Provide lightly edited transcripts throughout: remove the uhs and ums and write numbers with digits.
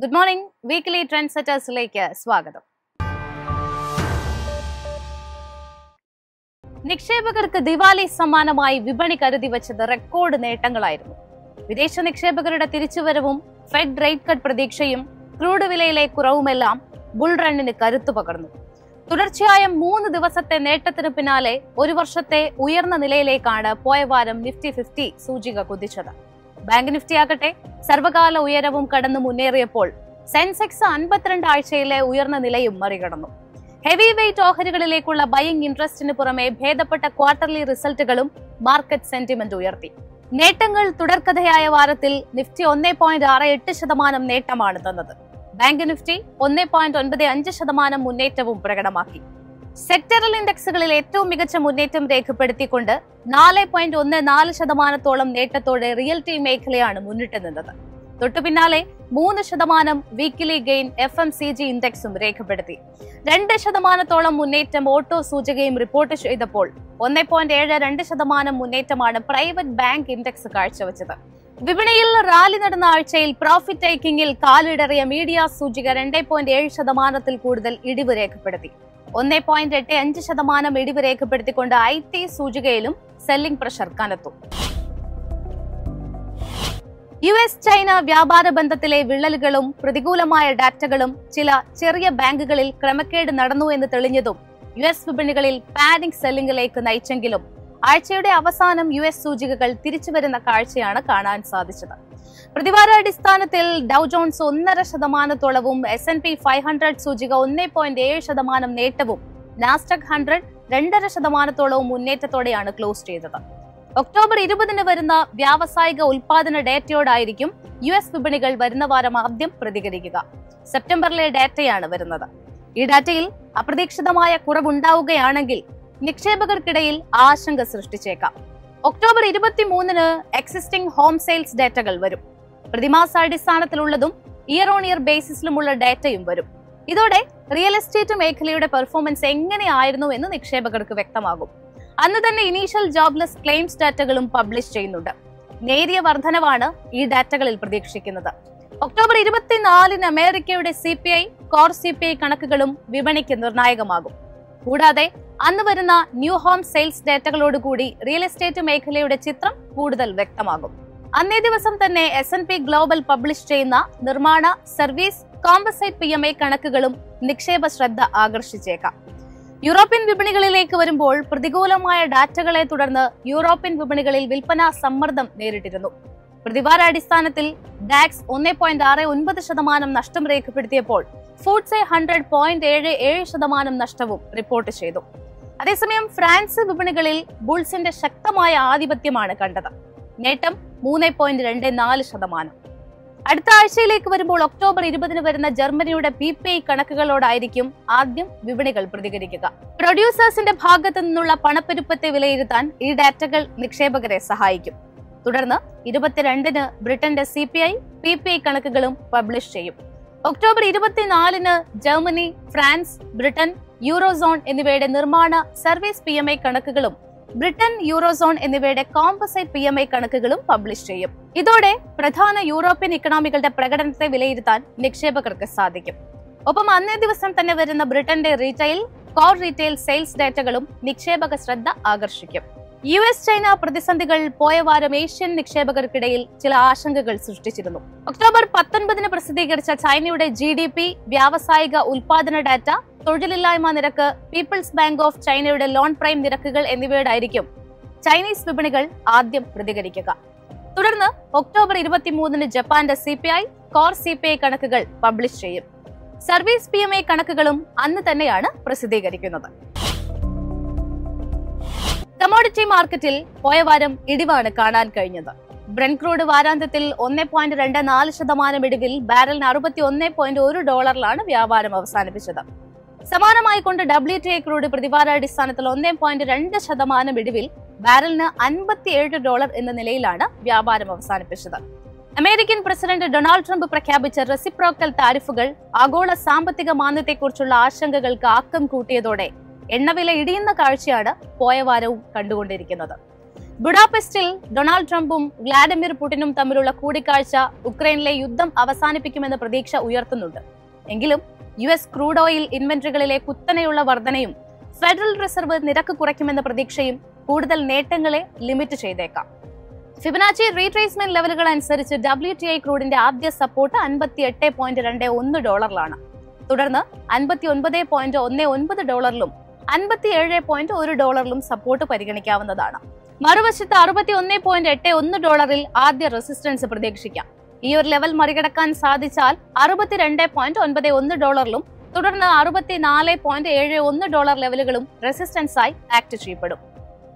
Good morning. Weekly trend സെറ്റേഴ്സിലേക്ക് സ്വാഗതം. നിക്ഷേപകർക്ക് ദിവാലി സമ്മാനമായി വിപണി കരുതി വെച്ചത് റെക്കോർഡ് നേട്ടങ്ങളായിരുന്നു. വിദേശ നിക്ഷേപകരുടെ തിരിച്ചുവരവും ഫെഡ് റേറ്റ് കട്ട് പ്രതീക്ഷയും ക്രൂഡ് വിലയിലെ കുറവുമെല്ലാം ബുൾ റണ്ണിന് കരുത്തു പകർന്നു. തുടർച്ചയായ 3 ദിവസത്തെ നേട്ടത്തിന് പിന്നാലെ ഒരു വർഷത്തെ ഉയർന്ന നിലയിലേക്കാണ് പോയ വാരം നിഫ്റ്റി 50 സൂചിക കുതിച്ചത്. ബാങ്ക് നിഫ്റ്റി ആകട്ടെ സർവകാല ഉയരവും കടന്നു മുന്നേറിയപ്പോൾ സെൻസെക്സ് 52 ആഴ്ചയിലെ ഉയർന്ന നിലയും മറികടന്നു. ഹെവി വെയ്റ്റ് ഓഹരികളിലേക്കുള്ള ബയിങ് ഇൻട്രസ്റ്റിന് പുറമെ ഭേദപ്പെട്ട ക്വാർട്ടർലി റിസൾട്ടുകളും മാർക്കറ്റ് സെന്റിമെന്റ് ഉയർത്തി. നേട്ടങ്ങൾ തുടർക്കഥയായ വാരത്തിൽ നിഫ്റ്റി 1.68% നേട്ടമാണ് തന്നത്. Bank Nifty 1.95% മുന്നേറ്റവും പ്രകടമാക്കി. സെക്ടറൽ ഇൻഡെക്സുകളിൽ ഏറ്റവും മികച്ച മുന്നേറ്റം രേഖപ്പെടുത്തിക്കൊണ്ട് 4.14% നേട്ടത്തോടെ റിയൽറ്റി മേഖലയാണ് മുന്നിട്ട് നിന്നത്. തൊട്ടുപിന്നാലെ 3% വീക്കിലി ഗെയിൻ FMCG ഇൻഡെക്സും രേഖപ്പെടുത്തി. 2% മുന്നേറ്റം ഓട്ടോ സൂചികയും റിപ്പോർട്ട് ചെയ്തപ്പോൾ 1.72% മുന്നേറ്റമാണ് പ്രൈവറ്റ് ബാങ്ക് ഇൻഡെക്സ് കാഴ്ചവെച്ചത്. വിപണിയിൽ റാലി നടന്ന ആഴ്ചയിൽ പ്രോഫിറ്റ് ടേക്കിംഗിൽ കാലിടറിയ മീഡിയ സൂചിക 2.7% കൂടുതൽ ഇടിവ് രേഖപ്പെടുത്തി. 1.85% ഇടിവ് രേഖപ്പെടുത്തിക്കൊണ്ട് IT സൂചികയിലും സെല്ലിംഗ് പ്രഷർ കനത്തു. US ചൈന വ്യാപാര ബന്ധത്തിലെ വിള്ളലുകളും പ്രതികൂലമായ ഡാറ്റകളും ചില ചെറിയ ബാങ്കുകളിൽ ക്രമക്കേട് നടന്നു എന്ന് തെളിഞ്ഞതും US വിപണികളിൽ പാനിക് സെല്ലിംഗിലേക്ക് നയിച്ചെങ്കിലും ആഴ്ചയുടെ അവസാനം US സൂചികകൾ തിരിച്ചുവരുന്ന കാഴ്ചയാണ് കാണാൻ സാധിച്ചത്. പ്രതിവാരാടിസ്ഥാനത്തിൽ ഡൗ ജോൺസ് 1.5%വും S&P 500 സൂചിക 1.7% നേട്ടവും നാസ്ഡക് 100 2.5%വും മുന്നേറ്റത്തോടെയാണ് ക്ലോസ് ചെയ്തത്. ഒക്ടോബർ 20 വരുന്ന വ്യാവസായിക ഉൽപാദന ഡേറ്റയോടായിരിക്കും US വിപണികൾ വരുന്ന വാരം ആദ്യം പ്രതികരിക്കുക. സെപ്റ്റംബറിലെ ഡേറ്റയാണ് വരുന്നത്. ഈ ഡാറ്റയിൽ അപ്രതീക്ഷിതമായ കുറവുണ്ടാവുകയാണെങ്കിൽ നിക്ഷേപകർക്കിടയിൽ ആശങ്ക സൃഷ്ടിച്ചേക്കാം. ഒക്ടോബർ 23 എക്സിസ്റ്റിംഗ് ഹോം സെയിൽസ് ഡേറ്റകൾ വരും. പ്രതിമാസാടിസ്ഥാനത്തിലുള്ളതും ഇയർ ഓൺ ഇയർ ബേസിസിലുമുള്ള ഡേറ്റയും വരും. ഇതോടെ റിയൽ എസ്റ്റേറ്റ് മേഖലയുടെ പെർഫോമൻസ് എങ്ങനെയായിരുന്നു എന്ന് നിക്ഷേപകർക്ക് വ്യക്തമാകും. അന്ന് തന്നെ ഇനീഷ്യൽ ജോബ്ലെസ് ക്ലെയിംസ് ഡാറ്റകളും പബ്ലിഷ് ചെയ്യുന്നുണ്ട്. നേരിയ വർധനവാണ് ഈ ഡാറ്റകളിൽ പ്രതീക്ഷിക്കുന്നത്. ഒക്ടോബർ 24 അമേരിക്കയുടെ CPI, കോർ CPI കണക്കുകളും വിപണിക്ക് നിർണായകമാകും. കൂടാതെ അന്ന് വരുന്ന ന്യൂ ഹോം സെയിൽസ് ഡേറ്റകളോടുകൂടി റിയൽ എസ്റ്റേറ്റ് മേഖലയുടെ ചിത്രം കൂടുതൽ വ്യക്തമാകും. അന്നേ ദിവസം തന്നെ S&P ഗ്ലോബൽ പബ്ലിഷ് ചെയ്യുന്ന നിർമ്മാണ, സർവീസ്, കോമ്പസൈറ്റ് PMI കണക്കുകളും നിക്ഷേപ ശ്രദ്ധ ആകർഷിച്ചേക്കാം. യൂറോപ്യൻ വിപണികളിലേക്ക് വരുമ്പോൾ പ്രതികൂലമായ ഡാറ്റകളെ തുടർന്ന് യൂറോപ്യൻ വിപണികളിൽ വിൽപ്പനാ സമ്മർദ്ദം നേരിട്ടിരുന്നു. പ്രതിവാരാടിസ്ഥാനത്തിൽ ഡാക്സ് 1.69% നഷ്ടം രേഖപ്പെടുത്തിയപ്പോൾ ഫൂഡ്സെ 100 0.77% നഷ്ടവും റിപ്പോർട്ട് ചെയ്തു. അതേസമയം ഫ്രാൻസ് വിപണികളിൽ ബുൾസിന്റെ ശക്തമായ ആധിപത്യമാണ് കണ്ടത്. നേട്ടം 3.24%. അടുത്ത ആഴ്ചയിലേക്ക് വരുമ്പോൾ ഒക്ടോബർ 20 വരുന്ന ജർമ്മനിയുടെ PPI കണക്കുകളോടായിരിക്കും ആദ്യം വിപണികൾ പ്രതികരിക്കുക. പ്രൊഡ്യൂസേഴ്സിന്റെ ഭാഗത്തു നിന്നുള്ള പണപ്പെരുപ്പത്തെ വിലയിരുത്താൻ ഈ ഡാറ്റകൾ നിക്ഷേപകരെ സഹായിക്കും. തുടർന്ന് 22 ബ്രിട്ടന്റെ CPI, PPI കണക്കുകളും പബ്ലിഷ് ചെയ്യും. October 24 Germany, France, Britain, eurozone എന്നിവയുടെ നിർമ്മാണ, സർവീസ് PMI കണക്കുകളും ബ്രിട്ടൻ, യൂറോസോൺ എന്നിവയുടെ കോമ്പസൈറ്റ് PMI കണക്കുകളും പബ്ലിഷ് ചെയ്യും. ഇതോടെ പ്രധാന യൂറോപ്യൻ ഇക്കണോമികളുടെ പ്രകടനത്തെ വിലയിരുത്താൻ നിക്ഷേപകർക്ക് സാധിക്കും. ഒപ്പം അന്നേ ദിവസം തന്നെ വരുന്ന ബ്രിട്ടന്റെ റീറ്റെയിൽ, കോർ റീറ്റെയിൽ സെയിൽസ് ഡേറ്റകളും നിക്ഷേപക ശ്രദ്ധ ആകർഷിക്കും. US ചൈന പ്രതിസന്ധികൾ പോയ വാരം ഏഷ്യൻ നിക്ഷേപകർക്കിടയിൽ ചില ആശങ്കകൾ സൃഷ്ടിച്ചിരുന്നു. ഒക്ടോബർ 19 പ്രസിദ്ധീകരിച്ച ചൈനയുടെ GDP, വ്യാവസായിക ഉൽപാദന ഡാറ്റ, തൊഴിലില്ലായ്മ നിരക്ക്, പീപ്പിൾസ് ബാങ്ക് ഓഫ് ചൈനയുടെ ലോൺ പ്രൈം നിരക്കുകൾ എന്നിവയോടായിരിക്കും ചൈനീസ് വിപണികൾ ആദ്യം പ്രതികരിക്കുക. തുടർന്ന് ഒക്ടോബർ 23 ജപ്പാന്റെ CPI, കോർ CPI കണക്കുകൾ പബ്ലിഷ് ചെയ്യും. സർവീസ് PMI കണക്കുകളും അന്ന് തന്നെയാണ് പ്രസിദ്ധീകരിക്കുന്നത്. കമോഡിറ്റി മാർക്കറ്റിൽ പോയ വാരം ഇടിവാണ് കാണാൻ കഴിഞ്ഞത്. ബ്രെന്റ് ക്രൂഡ് വാരാന്ത്യത്തിൽ 1.24% ഇടിവിൽ ബാരലിന് $61.1 വ്യാപാരം അവസാനിപ്പിച്ചത്. സമാനമായി കൊണ്ട് WTI ക്രൂഡ് പ്രതിവാരാടിസ്ഥാനത്തിൽ 1.2% ഇടിവിൽ ബാരലിന് $57 എന്ന നിലയിലാണ് വ്യാപാരം അവസാനിപ്പിച്ചത്. അമേരിക്കൻ പ്രസിഡന്റ് ഡൊണാൾഡ് ട്രംപ് പ്രഖ്യാപിച്ച റെസിപ്രോക്കൽ താരിഫുകൾ ആഗോള സാമ്പത്തിക മാന്ദ്യത്തെക്കുറിച്ചുള്ള ആശങ്കകൾക്ക് ആക്കം കൂട്ടിയതോടെ എണ്ണവില ഇടിയുന്ന കാഴ്ചയാണ് പോയ വാരവും കണ്ടുകൊണ്ടിരിക്കുന്നത്. ബുഡാപെസ്റ്റിൽ ഡൊണാൾഡ് ട്രംപും വ്ളാഡിമിർ പുടിനും തമ്മിലുള്ള കൂടിക്കാഴ്ച ഉക്രൈനിലെ യുദ്ധം അവസാനിപ്പിക്കുമെന്ന പ്രതീക്ഷ ഉയർത്തുന്നുണ്ട്. എങ്കിലും US ക്രൂഡ് ഓയിൽ ഇൻവെന്ററികളിലെ കുത്തനെയുള്ള വർധനയും ഫെഡറൽ റിസർവ് നിരക്ക് കുറയ്ക്കുമെന്ന പ്രതീക്ഷയും കൂടുതൽ നേട്ടങ്ങളെ ലിമിറ്റ് ചെയ്തേക്കാം. ഫിബനാച്ചി റീട്രേസ്മെന്റ് ലെവലുകൾ അനുസരിച്ച് WTI ക്രൂഡിന്റെ ആദ്യ സപ്പോർട്ട് $58.21 തുടർന്ന് $59.19 $57.1 സപ്പോർട്ട് പരിഗണിക്കാവുന്നതാണ്. മറുവശത്ത് $61.81 ആദ്യ റെസിസ്റ്റൻസ് പ്രതീക്ഷിക്കാം. ഈ ഒരു ലെവൽ മറികടക്കാൻ സാധിച്ചാൽ $62.91 തുടർന്ന് $64.71 ലെവലുകളും റെസിസ്റ്റൻസായി ആക്ട് ചെയ്യപ്പെടും.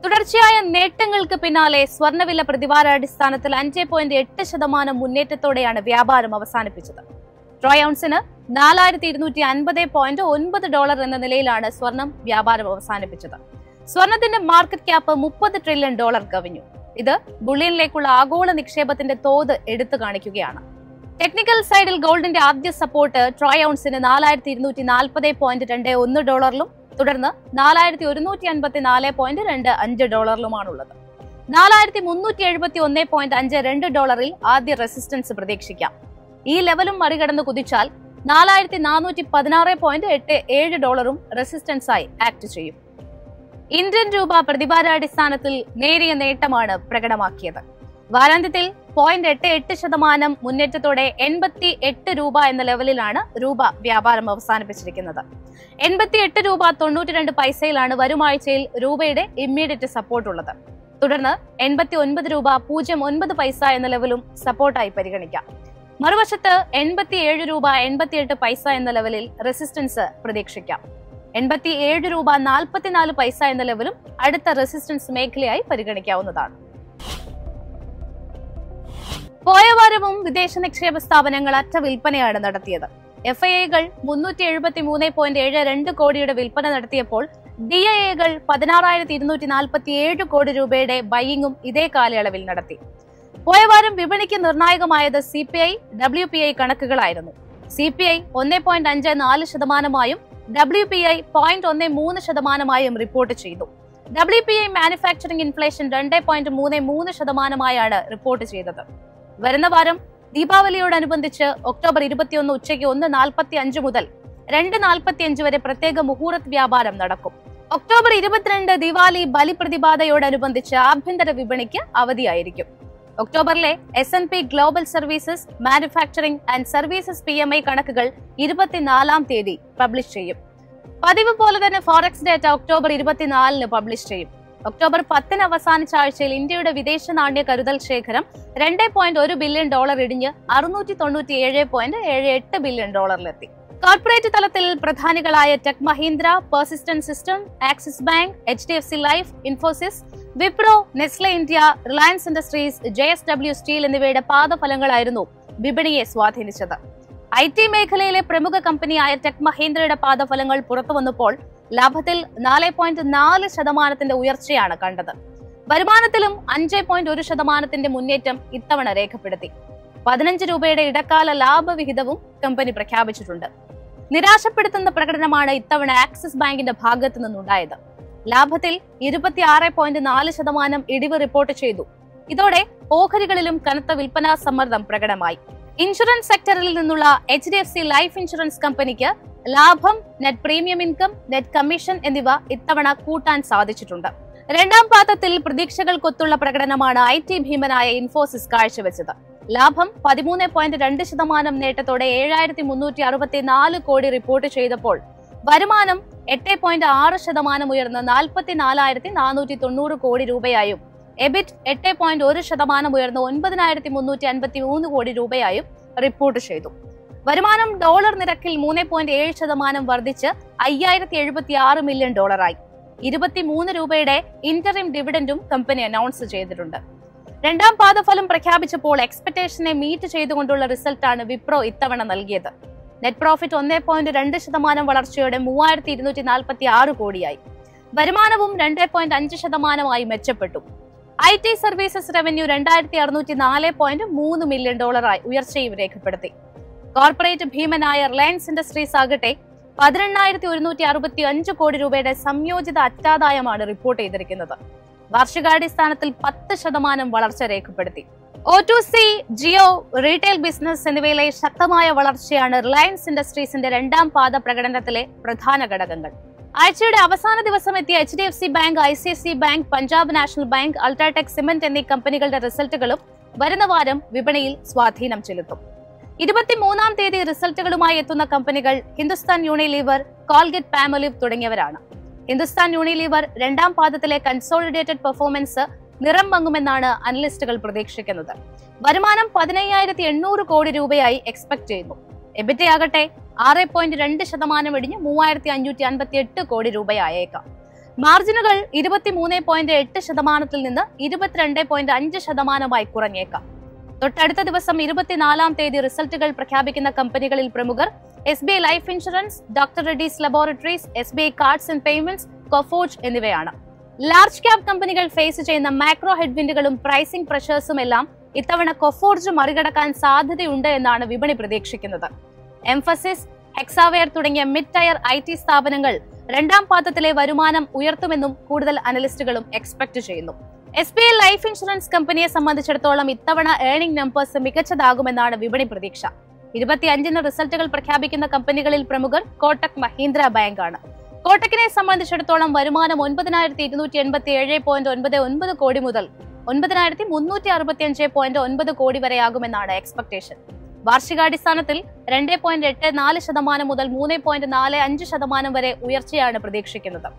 തുടർച്ചയായ നേട്ടങ്ങൾക്ക് പിന്നാലെ സ്വർണ്ണവില പ്രതിവാരാടിസ്ഥാനത്തിൽ 5.8% മുന്നേറ്റത്തോടെയാണ് വ്യാപാരം അവസാനിപ്പിച്ചത്. ട്രോയ് ഔൺസിന് $4250.9 എന്ന നിലയിലാണ് സ്വർണം വ്യാപാരം അവസാനിപ്പിച്ചത്. സ്വർണത്തിന്റെ മാർക്കറ്റ് ക്യാപ്പ് $30 ട്രില്യൺ കവിഞ്ഞു. ഇത് ബുള്ളിയനിലേക്കുള്ള ആഗോള നിക്ഷേപത്തിന്റെ തോത് എടുത്തു കാണിക്കുകയാണ്. ടെക്നിക്കൽ സൈഡിൽ ഗോൾഡിന്റെ ആദ്യ സപ്പോർട്ട് ട്രോയ് ഔൺസിന് $4220.21 തുടർന്ന് $4154.25 $4371.52 ആദ്യ റെസിസ്റ്റൻസ് പ്രതീക്ഷിക്കാം. ഈ ലെവലും മറികടന്ന് കുതിച്ചാൽ $4416.87 റെസിസ്റ്റൻസായി ആക്ട് ചെയ്യും. ഇന്ത്യൻ രൂപ പ്രതിവാരാടിസ്ഥാനത്തിൽ നേരിയ നേട്ടമാണ് പ്രകടമാക്കിയത്. വാരാന്ത്യത്തിൽ 0.88% മുന്നേറ്റത്തോടെ 88 രൂപ എന്ന ലെവലിലാണ് രൂപ വ്യാപാരം അവസാനിപ്പിച്ചിരിക്കുന്നത്. 88 രൂപ 92 പൈസയിലാണ് വരുമാഴ്ചയിൽ രൂപയുടെ ഇമ്മീഡിയറ്റ് സപ്പോർട്ട് ഉള്ളത്. തുടർന്ന് 89 രൂപ 09 പൈസ എന്ന ലെവലും സപ്പോർട്ടായി പരിഗണിക്കാം. മറുവശത്ത് 87 രൂപ 88 പൈസ എന്ന ലെവലിൽ റെസിസ്റ്റൻസ് പ്രതീക്ഷിക്കാം. 87 രൂപ 44 പൈസ എന്ന ലെവലും അടുത്ത റെസിസ്റ്റൻസ് മേഖലയായി പരിഗണിക്കാവുന്നതാണ്. പോയ വാരവും വിദേശ നിക്ഷേപ സ്ഥാപനങ്ങൾ അറ്റ വിൽപ്പനയാണ് നടത്തിയത്. FIIകൾ 373.72 കോടിയുടെ വിൽപ്പന നടത്തിയപ്പോൾ DIIകൾ 16,247 കോടി രൂപയുടെ ബൈയിങ്ങും ഇതേ കാലയളവിൽ നടത്തി. പോയ വാരം വിപണിക്ക് നിർണായകമായത് CPI WPI കണക്കുകളായിരുന്നു. CPI 1.54%, WPI 0.13% report ചെയ്തു. WPI മാനുഫാക്ചറിംഗ് ഇൻഫ്ലേഷൻ 2.33% റിപ്പോർട്ട് ചെയ്തത്. വരുന്ന വാരം ദീപാവലിയോടനുബന്ധിച്ച് ഒക്ടോബർ 21 ഉച്ചയ്ക്ക് 1:45 മുതൽ 2:45 വരെ പ്രത്യേക മുഹൂർത്ത് വ്യാപാരം നടക്കും. ഒക്ടോബർ 22 ദിവാലി ബലിപ്രതിപാദയോടനുബന്ധിച്ച് ആഭ്യന്തര വിപണിക്ക് അവധിയായിരിക്കും. ഒക്ടോബറിലെ S&P global services manufacturing and services PMI കണക്കുകൾ 24-ാം തീയതി പബ്ലിഷ് ചെയ്യും. പതിവ് പോലെ തന്നെ ഫോറക്സ് ഡേറ്റ ഒക്ടോബർ 24-ന് പബ്ലിഷ് ചെയ്യും. ഒക്ടോബർ 10-ന് അവസാനിച്ച ആഴ്ചയിൽ ഇന്ത്യയുടെ വിദേശ നാണ്യ കരുതൽ ശേഖരം $2.1 ബില്യൺ ഇടിഞ്ഞ് $697.78 ബില്യൺ കോർപ്പറേറ്റ് തലത്തിൽ പ്രധാനികളായ Tech Mahindra, Persistent System, Axis Bank, HDFC Life, Infosys, Wipro, Nestle India, Reliance Industries, JSW Steel എന്നിവയുടെ പാദഫലങ്ങളായിരുന്നു വിപണിയെ സ്വാധീനിച്ചത്. IT മേഖലയിലെ പ്രമുഖ കമ്പനിയായ ടെക് മഹീന്ദ്രയുടെ പാദഫലങ്ങൾ പുറത്തുവന്നപ്പോൾ ലാഭത്തിൽ 4.4% ഉയർച്ചയാണ് കണ്ടത്. വരുമാനത്തിലും 5.1% മുന്നേറ്റം ഇത്തവണ രേഖപ്പെടുത്തി. 15 രൂപയുടെ ഇടക്കാല ലാഭവിഹിതവും കമ്പനി പ്രഖ്യാപിച്ചിട്ടുണ്ട്. നിരാശപ്പെടുത്തുന്ന പ്രകടനമാണ് ഇത്തവണ ആക്സിസ് ബാങ്കിന്റെ ഭാഗത്തു നിന്നുണ്ടായത്. ലാഭത്തിൽ 26.4% ഇടിവ് റിപ്പോർട്ട് ചെയ്തു. ഇതോടെ ഓഹരികളിലും കനത്ത വിൽപ്പനാ സമ്മർദ്ദം പ്രകടമായി. ഇൻഷുറൻസ് സെക്ടറിൽ നിന്നുള്ള HDFC ലൈഫ് ഇൻഷുറൻസ് കമ്പനിക്ക് ലാഭം, net premium income, net commission എന്നിവ ഇത്തവണ കൂട്ടാൻ സാധിച്ചിട്ടുണ്ട്. രണ്ടാം പാദത്തിൽ പ്രതീക്ഷകൾക്കൊത്തുള്ള പ്രകടനമാണ് IT ഭീമനായ ഇൻഫോസിസ് കാഴ്ചവെച്ചത്. ലാഭം 13.2% നേട്ടത്തോടെ 7,364 കോടി റിപ്പോർട്ട് ചെയ്തപ്പോൾ വരുമാനം 8.6% ഉയർന്ന് 44,490 കോടി രൂപയായും എബിറ്റ് 8.1% ഉയർന്ന് 9,353 കോടി രൂപയായും റിപ്പോർട്ട് ചെയ്തു. വരുമാനം ഡോളർ നിരക്കിൽ 3.7% വർദ്ധിച്ച് $5,076 മില്യൺ ആയി. 23 രൂപയുടെ ഇന്ററിം ഡിവിഡൻഡും കമ്പനി അനൗൺസ് ചെയ്തിട്ടുണ്ട്. രണ്ടാം പാദഫലം പ്രഖ്യാപിച്ചപ്പോൾ എക്സ്പെക്ടേഷനെ മീറ്റ് ചെയ്തുകൊണ്ടുള്ള റിസൾട്ടാണ് വിപ്രോ ഇത്തവണ നൽകിയത്. Net profit 1.2% വളർച്ചയോടെ 3,246 കോടിയായി. വരുമാനവും 2.5% മെച്ചപ്പെട്ടു. IT സർവീസസ് റവന്യൂ $2,604.3 മില്യൺ ആയി ഉയർച്ചയും രേഖപ്പെടുത്തി. കോർപ്പറേറ്റ് ഭീമനായ റിലയൻസ് ഇൻഡസ്ട്രീസ് ആകട്ടെ 18,165 കോടി രൂപയുടെ സംയോജിത അറ്റാദായമാണ് റിപ്പോർട്ട് ചെയ്തിരിക്കുന്നത്. വാർഷികാടിസ്ഥാനത്തിൽ 10% വളർച്ച രേഖപ്പെടുത്തി. O2C, ജിയോ, റീറ്റെയിൽ ബിസിനസ് എന്നിവയിലെ ശക്തമായ വളർച്ചയാണ് റിലയൻസ് ഇൻഡസ്ട്രീസിന്റെ രണ്ടാം പാദ പ്രകടനത്തിലെ പ്രധാന ഘടകങ്ങൾ. ആഴ്ചയുടെ അവസാന ദിവസം എത്തിയ HDFC bank, ICICI bank, Punjab national bank, UltraTech cement എന്നീ കമ്പനികളുടെ റിസൾട്ടുകളും വരുന്ന വാരം വിപണിയിൽ സ്വാധീനം ചെലുത്തും. 23-ാം തീയതി റിസൾട്ടുകളുമായി എത്തുന്ന കമ്പനികൾ ഹിന്ദുസ്ഥാൻ യൂണിലീവർ, കോൾഗേറ്റ് പാൽമോളിവ് തുടങ്ങിയവരാണ്. ഹിന്ദുസ്ഥാൻ യൂണിലീവർ രണ്ടാം പാദത്തിലെ കൺസോളിഡേറ്റഡ് പെർഫോമൻസ് നിറം മങ്ങുമെന്നാണ് അനലിസ്റ്റുകൾ പ്രതീക്ഷിക്കുന്നത്. വരുമാനം 15,800 കോടി രൂപയായി എക്സ്പെക്ട് ചെയ്യുന്നു. എബിറ്റയാകട്ടെ 6.2% ഇടിഞ്ഞ് 3,558 കോടി രൂപയായേക്കാം. മാർജിനുകൾ 23.8% നിന്ന് 22.5% കുറഞ്ഞേക്കാം. തൊട്ടടുത്ത ദിവസം 24-ാം തീയതി റിസൾട്ടുകൾ പ്രഖ്യാപിക്കുന്ന കമ്പനികളിൽ പ്രമുഖർ SBI life insurance, doctor Reddy's laboratories, SBI cards and payments, Coforge എന്നിവയാണ്. ലാർജ് ക്യാപ് കമ്പനികൾ ഫേസ് ചെയ്യുന്ന മാക്രോ ഹെഡ്വിൻഡുകളും പ്രൈസിംഗ് പ്രഷേഴ്സും എല്ലാം ഇത്തവണ കൊഫോർജ് മറികടക്കാൻ സാധ്യതയുണ്ട് എന്നാണ് വിപണി പ്രതീക്ഷിക്കുന്നത്. എംഫസിസ്, ഹെക്സാവെയർ തുടങ്ങിയ മിഡ് ടയർ IT സ്ഥാപനങ്ങൾ രണ്ടാം പാദത്തിലെ വരുമാനം ഉയർത്തുമെന്നും കൂടുതൽ അനലിസ്റ്റുകളും എക്സ്പെക്ട് ചെയ്യുന്നു. SBI ലൈഫ് ഇൻഷുറൻസ് കമ്പനിയെ സംബന്ധിച്ചിടത്തോളം ഇത്തവണ ഏർണിംഗ് നമ്പേഴ്സ് മികച്ചതാകുമെന്നാണ് വിപണി പ്രതീക്ഷ. 25-ന് റിസൾട്ടുകൾ പ്രഖ്യാപിക്കുന്ന കമ്പനികളിൽ പ്രമുഖർ കോട്ടക് മഹീന്ദ്ര ബാങ്ക് ആണ്. കോട്ടക്കിനെ സംബന്ധിച്ചിടത്തോളം വരുമാനം 9,287.99 കോടി മുതൽ 9,365.9 കോടി വരെയാകുമെന്നാണ് എക്സ്പെക്ടേഷൻ. വാർഷികാടിസ്ഥാനത്തിൽ 2.84% മുതൽ 3.45% വരെ ഉയർച്ചയാണ് പ്രതീക്ഷിക്കുന്നത്.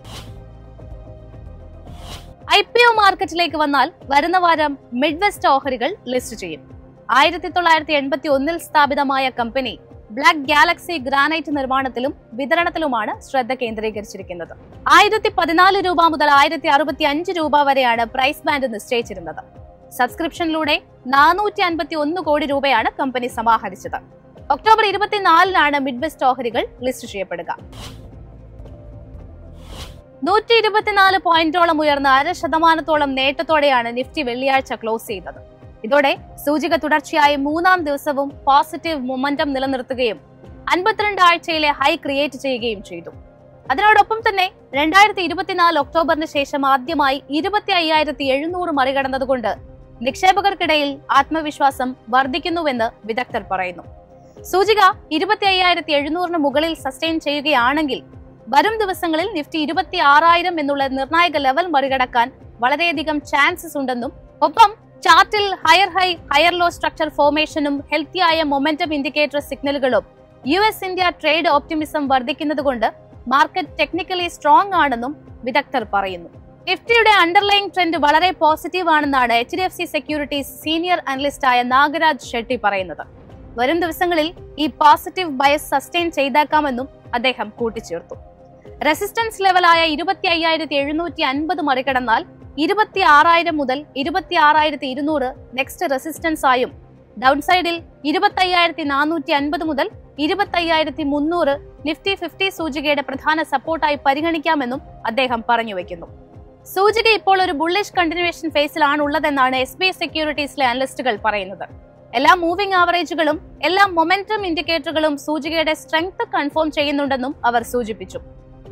IPO മാർക്കറ്റിലേക്ക് വന്നാൽ വരുന്ന വാരം മിഡ്വെസ്റ്റ് ഓഹരികൾ ലിസ്റ്റ് ചെയ്യും. 1981-ൽ സ്ഥാപിതമായ കമ്പനി ബ്ലാക്ക് ഗാലക്സി ഗ്രാനൈറ്റ് നിർമ്മാണത്തിലും വിതരണത്തിലുമാണ് ശ്രദ്ധ കേന്ദ്രീകരിച്ചിരിക്കുന്നത്. 1,014 രൂപ മുതൽ 1,065 രൂപ വരെയാണ് പ്രൈസ് ബാൻഡ് നിശ്ചയിച്ചിരുന്നത്. സബ്സ്ക്രിപ്ഷനിലൂടെ 451 കോടി രൂപയാണ് കമ്പനി സമാഹരിച്ചത്. ഒക്ടോബർ 24-നാണ് മിഡ്വെസ്റ്റ് ഓഹരികൾ ലിസ്റ്റ് ചെയ്യപ്പെടുക. 124 പോയിന്റോളം ഉയർന്ന 0.5% നേട്ടത്തോടെയാണ് നിഫ്റ്റി വെള്ളിയാഴ്ച ക്ലോസ് ചെയ്തത്. ഇതോടെ സൂചിക തുടർച്ചയായി 3-ാം ദിവസവും പോസിറ്റീവ് മൊമെന്റം നിലനിർത്തുകയും 52 ആഴ്ചയിലെ ഹൈ ക്രിയേറ്റ് ചെയ്യുകയും ചെയ്തു. അതിനോടൊപ്പം തന്നെ 2024 ഒക്ടോബറിന് ശേഷം ആദ്യമായി 25,700 മറികടന്നതുകൊണ്ട് നിക്ഷേപകർക്കിടയിൽ ആത്മവിശ്വാസം വർദ്ധിക്കുന്നുവെന്ന് വിദഗ്ധർ പറയുന്നു. സൂചിക 25,700-ന് മുകളിൽ സസ്റ്റെയിൻ ചെയ്യുകയാണെങ്കിൽ വരും ദിവസങ്ങളിൽ നിഫ്റ്റി 26,000 എന്നുള്ള നിർണായക ലെവൽ മറികടക്കാൻ വളരെയധികം ചാൻസസ് ഉണ്ടെന്നും, ഒപ്പം ചാർട്ടിൽ higher high, higher low structure ഫോർമേഷനും ഹെൽത്തിയായ മൊമെന്റം ഇൻഡിക്കേറ്റർ സിഗ്നലുകളും US-India ട്രേഡ് ഓപ്റ്റിമിസം വർദ്ധിക്കുന്നതുകൊണ്ട് മാർക്കറ്റ് ടെക്നിക്കലി സ്ട്രോങ് ആണെന്നും വിദഗ്ധർ പറയുന്നു. നിഫ്റ്റിയുടെ അണ്ടർലൈങ് ട്രെൻഡ് വളരെ പോസിറ്റീവ് ആണെന്നാണ് HDFC സെക്യൂരിറ്റീസ് സീനിയർ അനലിസ്റ്റായ നാഗരാജ് ഷെട്ടി പറയുന്നത്. വരും ദിവസങ്ങളിൽ ഈ പോസിറ്റീവ് ബയസ് സസ്റ്റെയിൻ ചെയ്തേക്കാമെന്നും അദ്ദേഹം കൂട്ടിച്ചേർത്തു. റെസിസ്റ്റൻസ് ലെവലായ 25,750 മറികടന്നാൽ 26,000 മുതൽ 26,200 നെക്സ്റ്റ് റെസിസ്റ്റൻസ് ആയും, ഡൗൺസൈഡിൽ 25,450 മുതൽ 25,300 നിഫ്റ്റി 50 സൂചികയുടെ പ്രധാന സപ്പോർട്ടായി പരിഗണിക്കാമെന്നും അദ്ദേഹം പറഞ്ഞു വെക്കുന്നു. സൂചിക ഇപ്പോൾ ഒരു ബുള്ളിഷ് കണ്ടിന്യൂവേഷൻ ഫേസിലാണ് ഉള്ളതെന്നാണ് SBI സെക്യൂരിറ്റീസിലെ അനലിസ്റ്റുകൾ പറയുന്നത്. എല്ലാ മൂവിംഗ് ആവറേജുകളും എല്ലാ മൊമെന്റം ഇൻഡിക്കേറ്ററുകളും സൂചികയുടെ സ്ട്രെങ്ത് കൺഫേം ചെയ്യുന്നുണ്ടെന്നും അവർ സൂചിപ്പിച്ചു.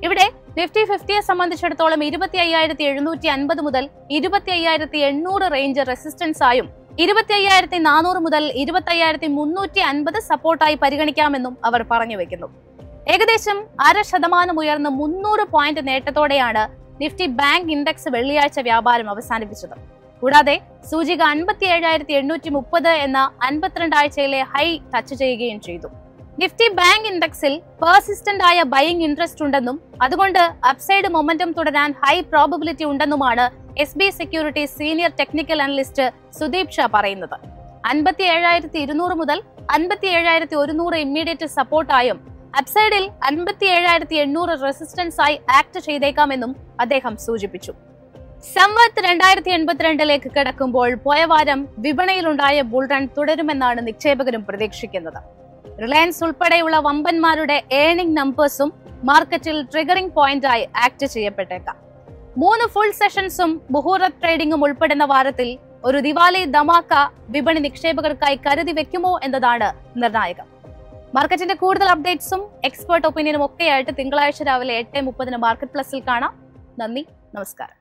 ഇവിടെ നിഫ്റ്റി 50യെ സംബന്ധിച്ചിടത്തോളം 25,750 മുതൽ 25,800 റേഞ്ച് റെസിസ്റ്റൻസ് ആയും 25,400 മുതൽ 25,350 സപ്പോർട്ടായി പരിഗണിക്കാമെന്നും അവർ പറഞ്ഞു വെക്കുന്നു. ഏകദേശം 0.5% ഉയർന്ന് 300 പോയിന്റ് നേട്ടത്തോടെയാണ് നിഫ്റ്റി ബാങ്ക് ഇൻഡെക്സ് വെള്ളിയാഴ്ച വ്യാപാരം അവസാനിപ്പിച്ചത്. കൂടാതെ സൂചിക 57,830 എന്ന 52 ആഴ്ചയിലെ ഹൈ ടച്ച് ചെയ്യുകയും ചെയ്തു. നിഫ്റ്റി ബാങ്ക് ഇൻഡെക്സിൽ പെർസിസ്റ്റന്റ് ആയ ബൈയിങ് ഇൻട്രസ്റ്റ് ഉണ്ടെന്നും അതുകൊണ്ട് അപ്സൈഡ് മൊമെന്റം തുടരാൻ ഹൈ പ്രോബബിലിറ്റി ഉണ്ടെന്നുമാണ് SBI securities senior technical analyst Sudeep Shah പറയുന്നത്. 57,200 മുതൽ 57,100 ഇമ്മീഡിയറ്റ് സപ്പോർട്ടായും അപ്സൈഡിൽ 57,800 റെസിസ്റ്റൻസ് ആയി ആക്ട് ചെയ്തേക്കാമെന്നും അദ്ദേഹം സൂചിപ്പിച്ചു. സംവത് 2082 കടക്കുമ്പോൾ പോയ വാരം വിപണിയിലുണ്ടായ ബുൾറൺ തുടരുമെന്നാണ് നിക്ഷേപകരും പ്രതീക്ഷിക്കുന്നത്. റിലയൻസ് ഉൾപ്പെടെയുള്ള വമ്പന്മാരുടെ ഏർണിംഗ് നമ്പേഴ്സും മാർക്കറ്റിൽ ട്രിഗറിംഗ് പോയിന്റായി ആക്ട് ചെയ്യപ്പെട്ടേക്കാം. 3 ഫുൾ സെഷൻസും മുഹൂർത്ത് ട്രേഡിംഗും ഉൾപ്പെടുന്ന വാരത്തിൽ ഒരു ദിവാലി ധമാക്ക വിപണി നിക്ഷേപകർക്കായി കരുതി വെക്കുമോ എന്നതാണ് നിർണായകം. മാർക്കറ്റിന്റെ കൂടുതൽ അപ്ഡേറ്റ്സും എക്സ്പേർട്ട് ഒപ്പീനിയനും ഒക്കെയായിട്ട് തിങ്കളാഴ്ച രാവിലെ 8:30 മാർക്കറ്റ് പ്ലസിൽ കാണാം. നന്ദി, നമസ്കാരം.